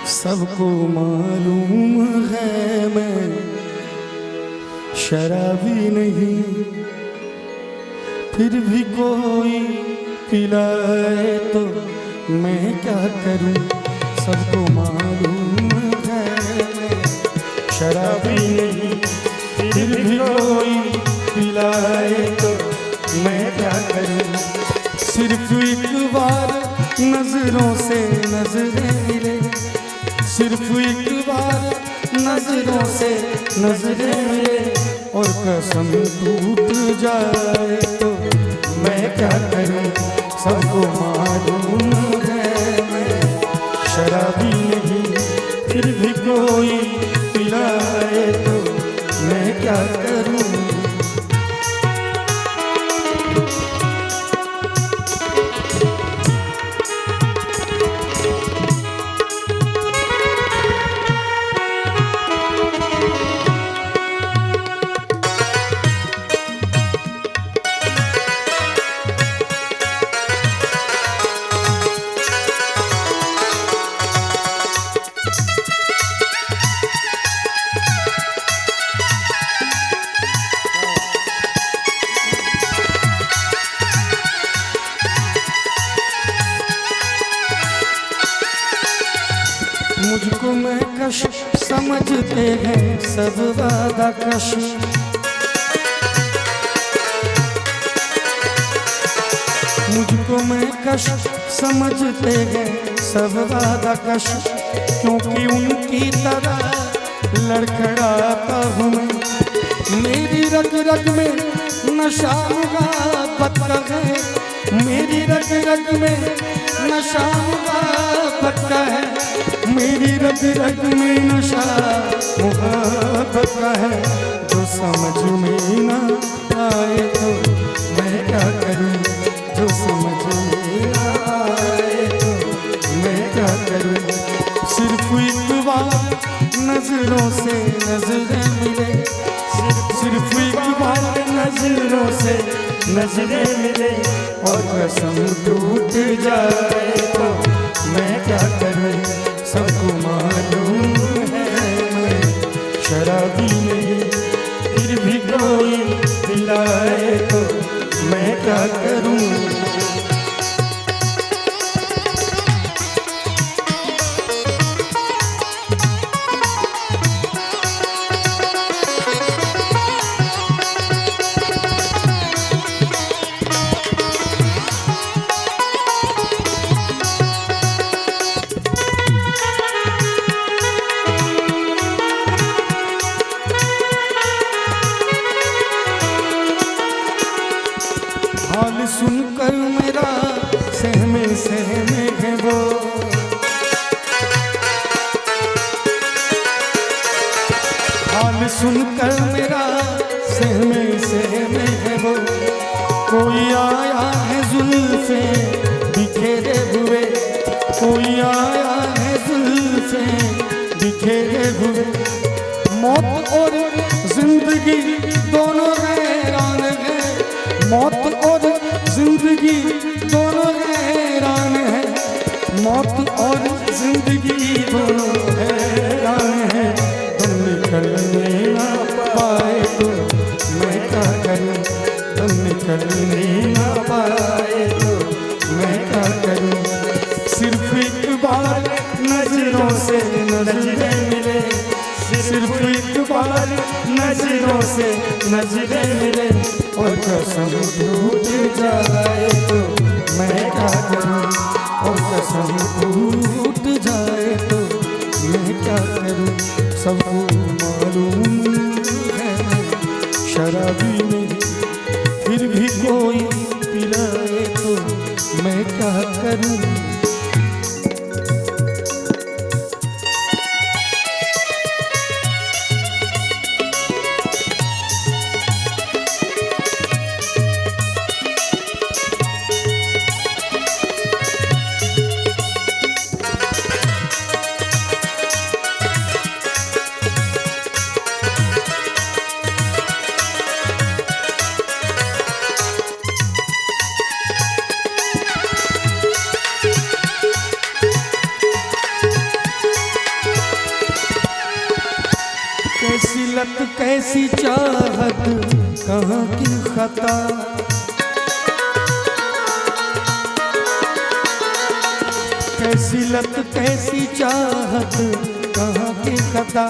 सबको मालूम है मैं शराबी नहीं, फिर भी कोई पिलाए तो मैं क्या करूं। सबको मालूम है मैं शराबी नहीं, फिर भी कोई पिलाए तो मैं क्या करूं। सिर्फ एक बार नजरों से नजरें मिले, सिर्फ एक बार नजरों से नजरें मिले और कसम टूट जाए तो मैं क्या करूं। सबको मालूम है मैं शराबी नहीं, फिर भी कोई पिलाए तो मैं क्या करूं। मुझको मैं कश समझते हैं सब वादा कश, मुझको मैं कश समझते हैं सब वादा कश, क्योंकि उनकी तरह लड़खड़ाता हूँ मैं। मेरी रग रग में नशा मुहब्बत का है, मेरी रग रग में नशा मुहब्बत का है, मेरी रग रग में नशा मुहब्बत का है। जो समझ में ना आए तो मैं क्या करूं, जो समझ में ना आए तो मैं क्या करूं। सिर्फ एक बार नजरों से नजरें मिले, सिर्फ एक बार नजरों से नजरें मिले और कसम टूट जाए तो मैं क्या करूं। सबको मालूम है मैं शराबी नहीं, फिर भी कोई पिलाए तो मैं क्या करूं। हाल सुनकर मेरा सहमे सहमे है वो, हाल सुनकर मेरा सहमे सहमे है वो। कोई आया है जुल्फे बिखेरे हुए, कोई आया है जुल्फे बिखेरे हुए। मौत और जिंदगी दोनों हैरान है, मौत और जिंदगी दोनों हैरान है, मौत और जिंदगी दोनों हैरान है। तुम निकलने ना पाए तो मैं क्या करूं, तुम निकलने ना पाए तो मैं क्या करूं। सिर्फ एक बार नजरों से नजरें मिले, सिर्फ एक बार नजरों से नजरें मिले और कसम टूट जाए तो मैं क्या करूं, और कसम टूट जाए तो मैं क्या करूं। सबको मालूम है मैं शराबी नहीं, फिर भी कोई पिलाए तो मैं क्या करूं। लत कैसी चाहत कहाँ की खता, कैसी लत कैसी चाहत कहाँ की खता,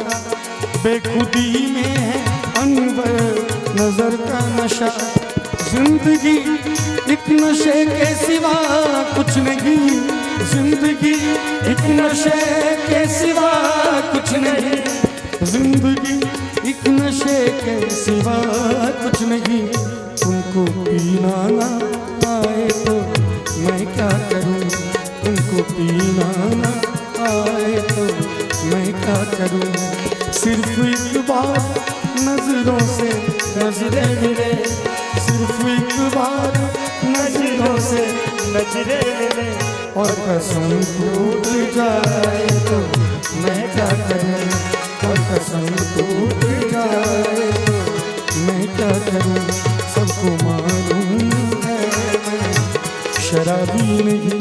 बेखुदी में है अनवर नजर का नशा, जिंदगी एक नशे के सिवा कुछ नहीं, जिंदगी एक नशे के सिवा कुछ नहीं, जिंदगी एक नशे के सिवा कुछ नहीं। तुमको पीना ना आए तो मैं क्या करूं, तुमको पीना ना आए तो मैं क्या करूं, सिर्फ एक बार नजरों से नजरें मिले, सिर्फ एक बार नजरों से नजरें मिले, और कसम टूट जाए तो मैं क्या करूं, और कसम टूट जाए तो मैं क्या करूं। सबको मालूम है मैं शराबी नहीं,